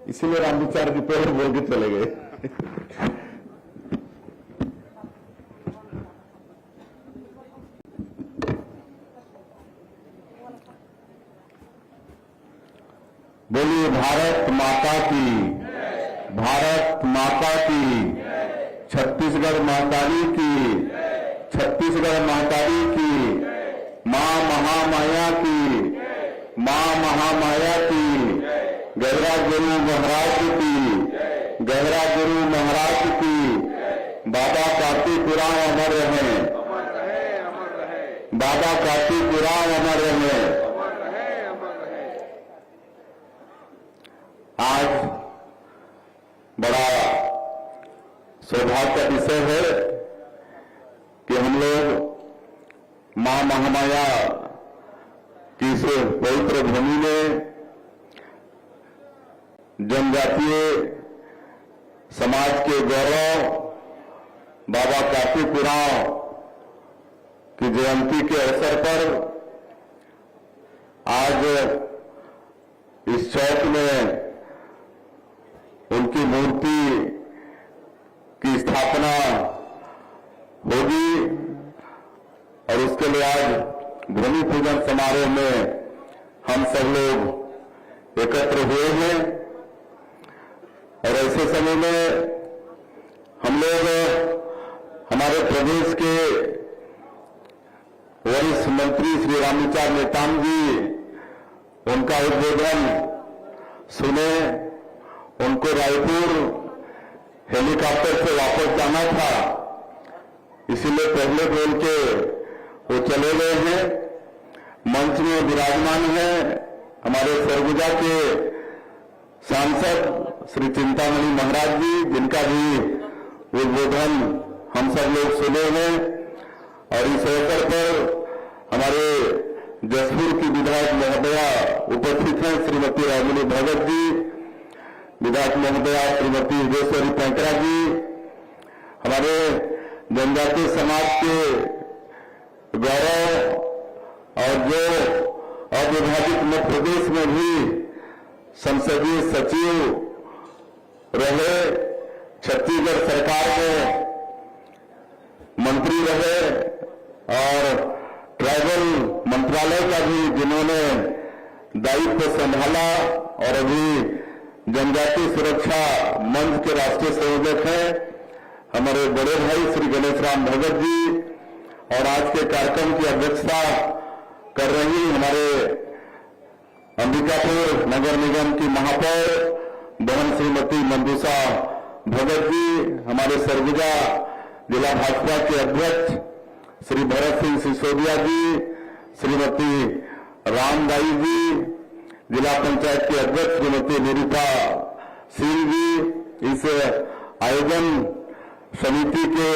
इसीलिए राम विचार की पेड़ बोल के चले गए। बोलिए भारत माता की, भारत माता की, छत्तीसगढ़ महाकाली की, छत्तीसगढ़ महाकाली की, मां महामाया की, मां महामाया की, गहरा गुरु महाराज की, गहरा गुरु महाराज की। बाबा कार्तिकपुराण अमर रहे, बाबा कार्तिकपुराण अमर रहे। आज बड़ा सौभाग्य का विषय है कि हम लोग मां महामाया की इस पवित्र भूमि में जनजातीय समाज के गौरव बाबा कार्तिकपुराण की जयंती के अवसर पर आज इस चौक में उनकी मूर्ति की स्थापना होगी और उसके लिए आज भूमि पूजन समारोह में हम सब लोग एकत्र हुए हैं। और ऐसे समय में हम लोग हमारे प्रदेश के वरिष्ठ मंत्री श्री रामविचार नेताम जी उनका उद्बोधन सुने। उनको रायपुर हेलीकॉप्टर से वापस जाना था, इसीलिए पहले बोल के वो चले गए हैं। मंच में विराजमान हैं हमारे सरगुजा के सांसद श्री चिंतामणि महाराज जी, जिनका भी उद्बोधन हम सब लोग सुने हैं। और इस अवसर पर हमारे जसपुर की विधायक महोदया उपस्थित हैं, श्रीमती रागिनी भगत जी, विधायक महोदया श्रीमती योगेश्वरी पैंकरा जी, हमारे जनजातीय समाज के गौरव और जो अविभाजित मध्य प्रदेश में भी संसदीय सचिव रहे, छत्तीसगढ़ सरकार में मंत्री रहे और ट्राइबल मंत्रालय का भी जिन्होंने दायित्व संभाला और अभी जनजातीय सुरक्षा मंच के राष्ट्रीय संयोजक हैं हमारे बड़े भाई श्री गणेश राम भगत जी। और आज के कार्यक्रम की अध्यक्षता कर रही हमारे अंबिकापुर नगर निगम की महापौर बहन श्रीमती मंदुषा भगत जी, हमारे सरगुजा जिला भाजपा के अध्यक्ष श्री भरत सिंह सिसोदिया जी, श्रीमती रामदाई जी, जिला पंचायत के अध्यक्ष श्रीमती निरूपा सिंह जी, इस आयोजन समिति के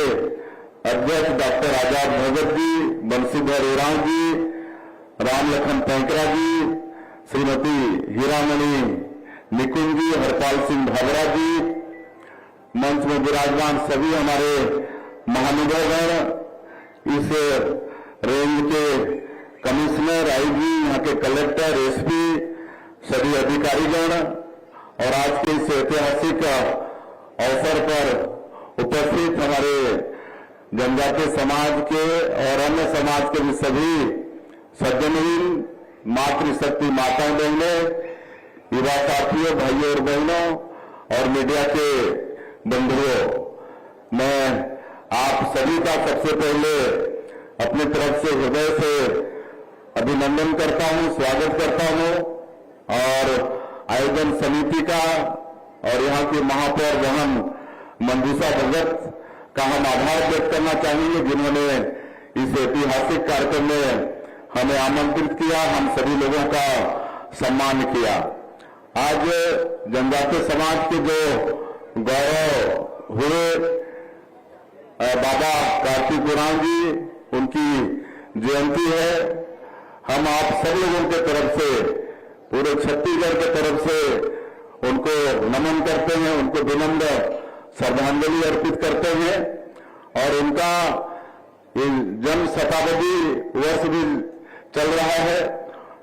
अध्यक्ष डॉक्टर आजाद भगत जी, बंशीधर उरांव जी, रामलखन पैंकरा जी, श्रीमती हीरामणि निकुंज जी, हरपाल सिंह भावरा जी, मंच में विराजमान सभी हमारे महानुभावगण, इस रेंज के कमिश्नर आईजी, यहाँ के कलेक्टर, एसपी, सभी अधिकारीगण और आज के इस ऐतिहासिक अवसर पर उपस्थित हमारे जनजातीय समाज के और अन्य समाज के भी सभी सज्जनहीन मातृशक्ति माताओं बहनों, युवा साथियों, भाइयों और बहनों और मीडिया के बंधुओं, मैं आप सभी का सबसे पहले अपनी तरफ से हृदय से अभिनंदन करता हूं, स्वागत करता हूं। और आयोजन समिति का और यहाँ की महापौर बहन मंदुषा भगत का हम आभार व्यक्त करना चाहेंगे, जिन्होंने इस ऐतिहासिक कार्यक्रम में हमें आमंत्रित किया, हम सभी लोगों का सम्मान किया। आज जनजातीय समाज के जो गौरव हुए बाबा कार्तिकपुराण जी, उनकी जयंती है। हम आप सब लोगों के तरफ से, पूरे छत्तीसगढ़ के तरफ से उनको नमन करते हैं, उनको विनम्र श्रद्धांजलि अर्पित करते हैं। और उनका जन्म शताब्दी वर्ष भी चल रहा है।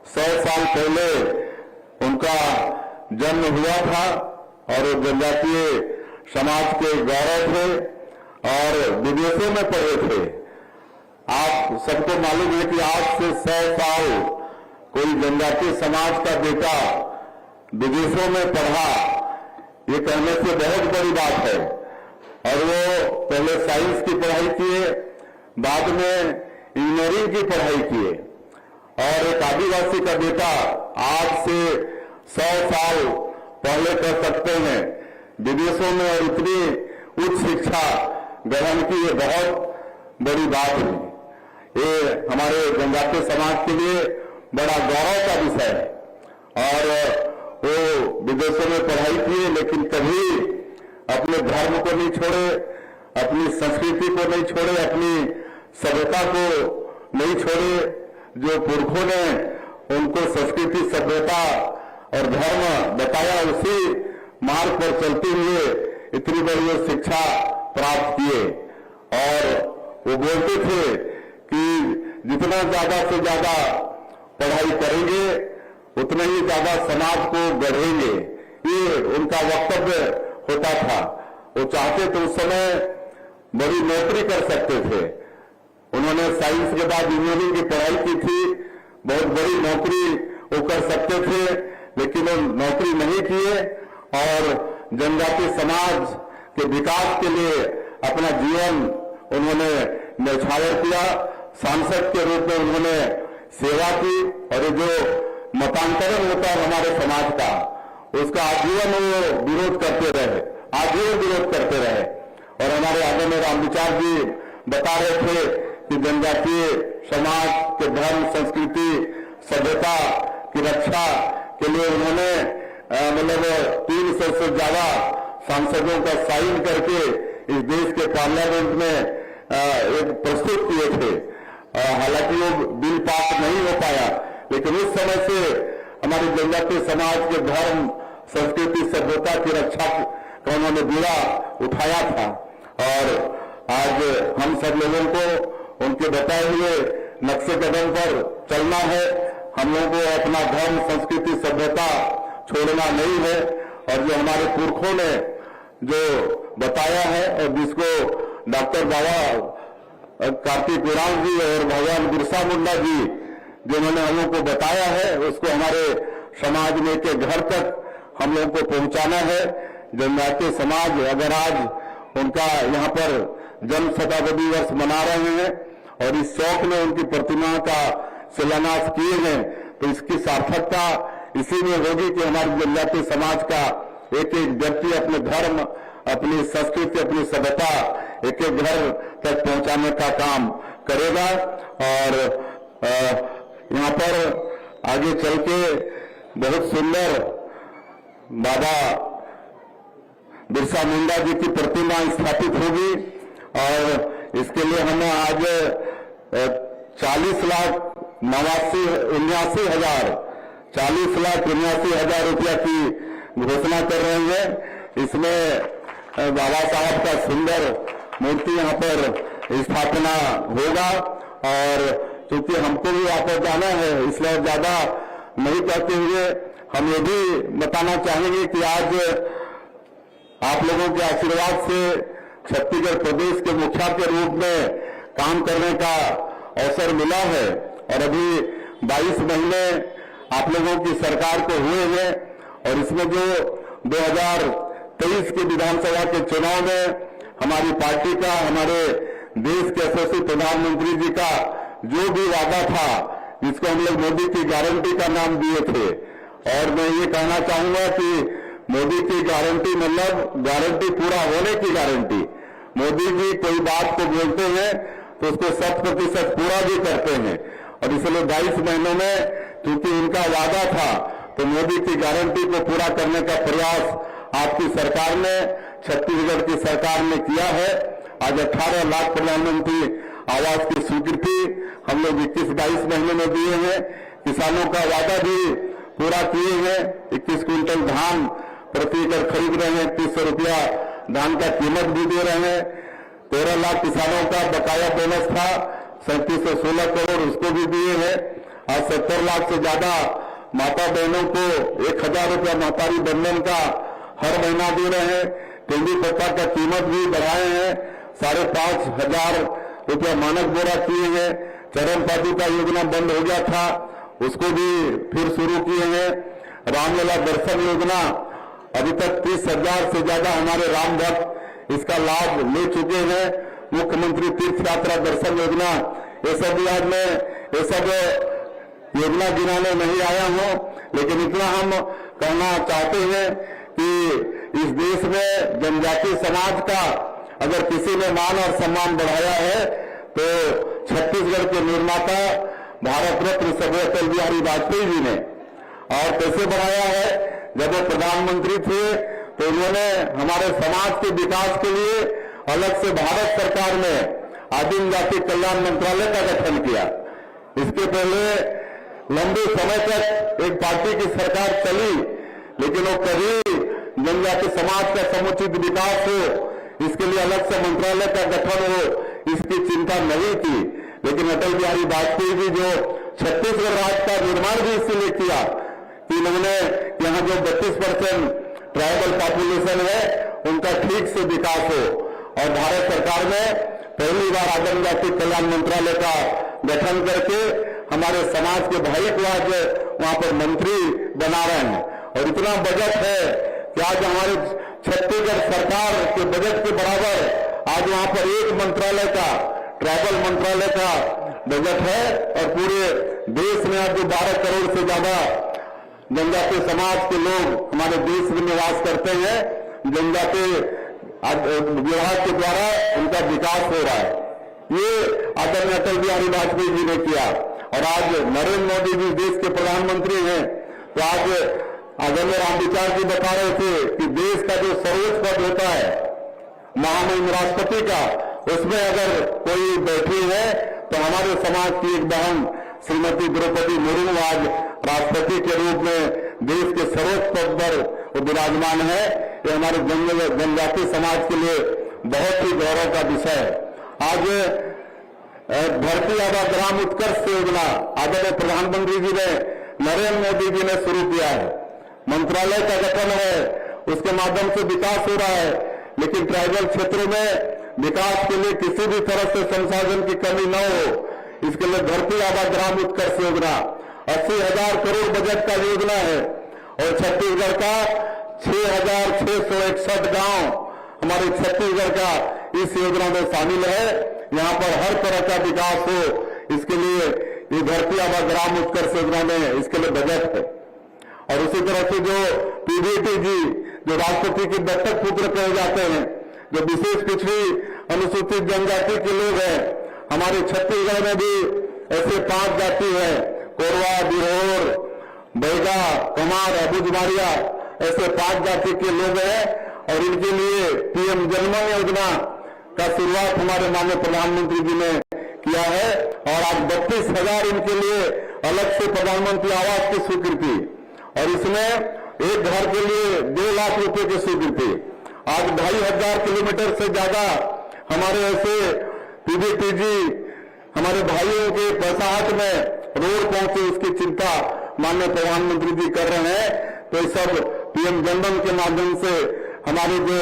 100 साल पहले उनका जन्म हुआ था और वो जनजातीय समाज के गौरव थे और विदेशों में पढ़े थे। आप सबको मालूम है कि आज से 100 साल कोई जनजातीय समाज का बेटा विदेशों में पढ़ा, ये कहने से बहुत बड़ी बात है। और वो पहले साइंस की पढ़ाई किए, बाद में इंजीनियरिंग की पढ़ाई किए। और एक आदिवासी का बेटा आज से 100 साल पहले कर सकते हैं विदेशों में और इतनी उच्च शिक्षा ग्रहण की, ये बहुत बड़ी बात है। ये हमारे जनजातीय समाज के लिए बड़ा गौरव का विषय है। और वो विदेशों में पढ़ाई किए लेकिन कभी अपने धर्म को नहीं छोड़े, अपनी संस्कृति को नहीं छोड़े, अपनी सभ्यता को नहीं छोड़े। जो पुरखों ने उनको संस्कृति, सभ्यता और धर्म बताया, उसी मार्ग पर चलते हुए इतनी बड़ी शिक्षा प्राप्त किए। और वो बोलते थे कि जितना ज्यादा से ज्यादा पढ़ाई करेंगे उतना ही ज्यादा समाज को गढ़ेंगे, ये उनका वक्तव्य होता था। वो चाहते तो उस समय बड़ी नौकरी कर सकते थे। उन्होंने साइंस के बाद इंजीनियरिंग की पढ़ाई की थी, बहुत बड़ी नौकरी वो कर सकते थे, लेकिन वो नौकरी नहीं किए और जनजातीय समाज के विकास के लिए अपना जीवन उन्होंने न्यौछावर किया। सांसद के रूप में उन्होंने सेवा की और ये जो मतांतरण होता है हमारे समाज का, उसका आजीवन वो विरोध करते रहे, आजीवन विरोध करते रहे। और हमारे आदरणीय रामविचार जी बता रहे थे कि जनजातीय समाज के धर्म, संस्कृति, सभ्यता की रक्षा के लिए उन्होंने मतलब 300 से ज्यादा सांसदों का साइन करके इस देश के पार्लियामेंट में एक प्रस्तुत किए थे। हालांकि वो बिल पास नहीं हो पाया, लेकिन उस समय से हमारे जनजातीय समाज के धर्म, संस्कृति, सभ्यता की रक्षा का उन्होंने बीड़ा उठाया था। और आज हम सब लोगों को उनके बताए हुए नक्शे कदम पर चलना है। हम लोगों को अपना धर्म, संस्कृति, सभ्यता छोड़ना नहीं है। और जो हमारे पुरखों ने जो बताया है और जिसको डॉक्टर बाबा कार्तिक उरांव जी और भगवान बिरसा मुंडा जी जिन्होंने हम लोगों को बताया है, उसको हमारे समाज में के घर तक हम लोगों को पहुंचाना है। जनजातीय समाज अगर आज उनका यहाँ पर जन्म शताब्दी वर्ष मना रहे हैं और इस चौक में उनकी प्रतिमा का शिलान्यास किए हैं, तो इसकी सार्थकता इसी में होगी कि हमारे जनजातीय समाज का एक एक व्यक्ति अपने धर्म, अपनी संस्कृति, अपनी सभ्यता एक एक घर तक पहुंचाने का काम करेगा। और यहाँ पर आगे चल के बहुत सुंदर बाबा बिरसा मुंडा जी की प्रतिमा स्थापित होगी और इसके लिए हमने आज 40,79,000 रुपया की घोषणा कर रहे हैं। इसमें बाबा साहब का सुंदर मूर्ति यहाँ पर स्थापना होगा। और क्योंकि हमको भी वापस जाना है, इसलिए ज्यादा नहीं कहते हुए हम ये भी बताना चाहेंगे कि आज आप लोगों के आशीर्वाद से छत्तीसगढ़ प्रदेश के मुखिया के रूप में काम करने का अवसर मिला है। और अभी 22 महीने आप लोगों की सरकार को हुए हैं और इसमें जो 2023 के विधानसभा के चुनाव में हमारी पार्टी का, हमारे देश के यशस्वी प्रधानमंत्री जी का जो भी वादा था, जिसको हम लोग मोदी की गारंटी का नाम दिए थे। और मैं ये कहना चाहूंगा कि मोदी की गारंटी मतलब गारंटी पूरा होने की गारंटी। मोदी जी कोई बात को बोलते हैं तो उसको 100% पूरा भी करते हैं। और इसलिए 22 महीनों में क्योंकि उनका वादा था, तो मोदी की गारंटी को पूरा करने का प्रयास आपकी सरकार ने, छत्तीसगढ़ की सरकार ने किया है। आज 18 लाख प्रधानमंत्री आवास की स्वीकृति हम लोग 21-22 महीने में दिए हैं। किसानों का वादा भी पूरा किए हैं। 21 क्विंटल धान प्रति एकड़ खरीद रहे हैं, 300 रुपया धान का कीमत भी दे रहे हैं। 13 लाख किसानों का बकाया बोनस था, 3716 करोड़ उसको भी दिए हैं। आज 70 लाख से ज्यादा माता बहनों को 1000 रुपया महतारी बंधन का हर महीना दे रहे हैं। तेंदू पत्ता का कीमत भी बढ़ाए हैं, 5,500 रुपया मानक बोरा किए हैं। चरण पादुका योजना बंद हो गया था, उसको भी फिर शुरू किए हैं। रामलला दर्शन योजना, अभी तक 30,000 से ज्यादा हमारे राम भक्त इसका लाभ ले चुके हैं। मुख्यमंत्री तीर्थ यात्रा दर्शन योजना, ये सब आज मैं ये सब योजना गिनाने नहीं आया हूं, लेकिन इतना हम कहना चाहते हैं कि इस देश में जनजातीय समाज का अगर किसी ने मान और सम्मान बढ़ाया है तो छत्तीसगढ़ के निर्माता भारत रत्न स्वर्गीय अटल बिहारी वाजपेयी जी ने। और कैसे बढ़ाया है? जब वो प्रधानमंत्री थे तो उन्होंने हमारे समाज के विकास के लिए अलग से भारत सरकार में आदिम जाति कल्याण मंत्रालय का गठन किया। इसके पहले लंबे समय तक एक पार्टी की सरकार चली, लेकिन वो कभी जनजाति समाज का समुचित विकास हो, इसके लिए अलग से मंत्रालय का गठन हो, इसकी चिंता नहीं की। लेकिन अटल बिहारी वाजपेयी जी जो छत्तीसगढ़ राज्य का निर्माण भी इसीलिए किया कि उन्होंने यहाँ जो 32% ट्राइबल पॉपुलेशन है उनका ठीक से विकास हो। और भारत सरकार ने पहली बार आदिम जाति कल्याण मंत्रालय का गठन करके हमारे समाज के भाई को आज वहां पर मंत्री बना रहे हैं। और इतना बजट है कि आज हमारे छत्तीसगढ़ सरकार के बजट के बराबर आज वहां पर एक मंत्रालय का, ट्राइबल मंत्रालय का बजट है। और पूरे देश में आज जो 12 करोड़ से ज्यादा जनजातीय समाज के लोग हमारे देश में निवास करते हैं, जनजातीय विभाग के द्वारा उनका विकास हो रहा है। ये आदरणीय अटल बिहारी वाजपेयी जी ने किया। और आज नरेंद्र मोदी जी देश के प्रधानमंत्री हैं, तो आज आदरणीय रामविचार जी बता रहे थे कि देश का जो सर्वोच्च पद होता है महामहिम राष्ट्रपति का, उसमें अगर कोई बैठी है तो हमारे समाज की एक बहन श्रीमती द्रौपदी मुर्मू आज राष्ट्रपति के रूप में देश के सर्वोच्च पद पर विराजमान है। ये हमारे जनजातीय समाज के लिए बहुत ही गौरव का विषय है। आज धरती आबा ग्राम उत्कर्ष योजना आदरणीय प्रधानमंत्री जी ने, नरेंद्र मोदी जी ने शुरू किया है। मंत्रालय का गठन है, उसके माध्यम से विकास हो रहा है। लेकिन ट्राइबल क्षेत्रों में विकास के लिए किसी भी तरह से संसाधन की कमी न हो, इसके लिए धरती आबा ग्राम उत्कर्ष योजना 80,000 करोड़ बजट का योजना है। और छत्तीसगढ़ का 6,661 गांव हमारे छत्तीसगढ़ का इस योजना में शामिल है। यहाँ पर हर तरह का विकास हो, इसके लिए ये धरती आबा ग्राम उत्कर्ष योजना में इसके लिए बजट है। और उसी तरह से जो पीडीटी जी, जो राष्ट्रपति के दत्तक पुत्र कहे जाते हैं, जो विशेष पिछड़ी अनुसूचित जनजाति के लोग हैं, हमारे छत्तीसगढ़ में भी ऐसे 5 जाति है, कोरवा, बिरहोर, बैगा, कमार, अबुझमारिया, ऐसे 5 जाति के लोग हैं। और इनके लिए पीएम जनमन योजना का शुरुआत हमारे माननीय प्रधानमंत्री जी ने किया है। और आज 32,000 इनके लिए अलग से प्रधानमंत्री आवास की स्वीकृति, और इसमें एक घर के लिए 2 लाख रुपए की स्वीकृति। आज 2,500 किलोमीटर से ज्यादा हमारे ऐसे पीडीटी जी हमारे भाइयों के पैसाहाट में रोड पहुंचे, उसकी चिंता माननीय प्रधानमंत्री जी कर रहे हैं। तो इस सब पीएम जनधन के माध्यम से हमारे जो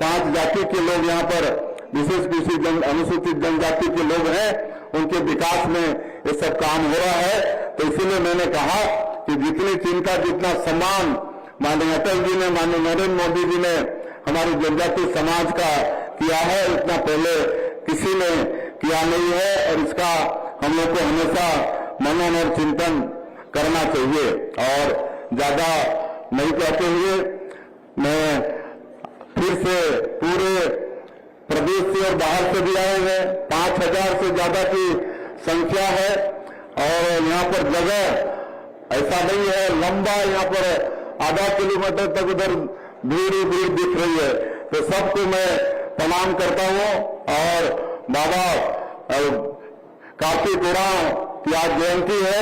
5 जाति के लोग यहाँ पर विशेष पिछड़ी अनुसूचित जनजाति के लोग हैं, उनके विकास में ये सब काम हो रहा है। तो इसीलिए मैंने कहा कि जितनी चिंता, जितना सम्मान माननीय अटल जी ने, माननीय नरेंद्र मोदी जी ने हमारे जनजातीय समाज का किया है, इतना पहले किसी ने किया नहीं है। और इसका हम लोग को हमेशा मनन और चिंतन करना चाहिए। और ज्यादा नहीं कहते हुए मैं फिर से पूरे प्रदेश से और बाहर से भी आए हैं, 5,000 से ज्यादा की संख्या है। और यहाँ पर जगह ऐसा नहीं है, लंबा यहाँ पर आधा किलोमीटर तक उधर भीड़ ही भीड़ दिख रही है। तो सबको मैं प्रणाम करता हूँ। और बाबा कार्तिक उरांव की आज जयंती है,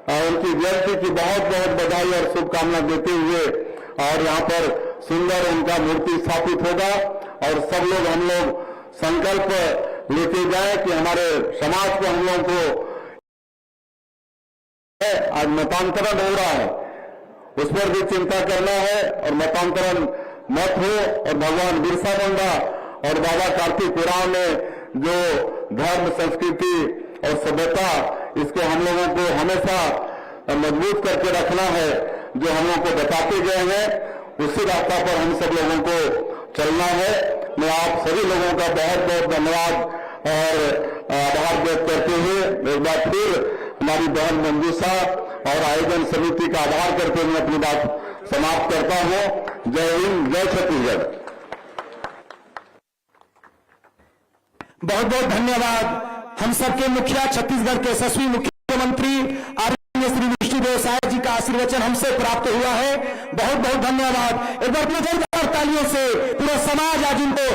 और उनकी जयंती की बहुत बहुत बधाई और शुभकामना देते हुए, और यहाँ पर सुंदर उनका मूर्ति स्थापित होगा। और सब लोग हम लोग संकल्प लेके जाए कि हमारे समाज को, हम लोगों को आज मतांतरण हो रहा है, उस पर भी चिंता करना है और मतांतरण मत हो। और भगवान बिरसा मुंडा और बाबा कार्तिक उरांव ने जो धर्म, संस्कृति और सभ्यता, इसको हम लोगों को हमेशा मजबूत करके रखना है, जो हम लोगों को बताते गए हैं, उसी रास्ता पर हम सब लोगों को चलना है। मैं आप सभी लोगों का बहुत बहुत धन्यवाद और आभार व्यक्त करते हुए एक बार फिर हमारी बहन मंजूषा और आयोजन समिति का आभार करते हुए अपनी बात समाप्त करता हूं। जय हिंद, जय छत्तीसगढ़। बहुत बहुत धन्यवाद। हम सबके मुखिया, छत्तीसगढ़ के यशस्वी मुख्यमंत्री आदरणीय श्री विष्णुदेव साय जी का आशीर्वचन हमसे प्राप्त हुआ है। बहुत बहुत धन्यवाद। एक बार जोरदार तालियों से पूरा समाज आज इनको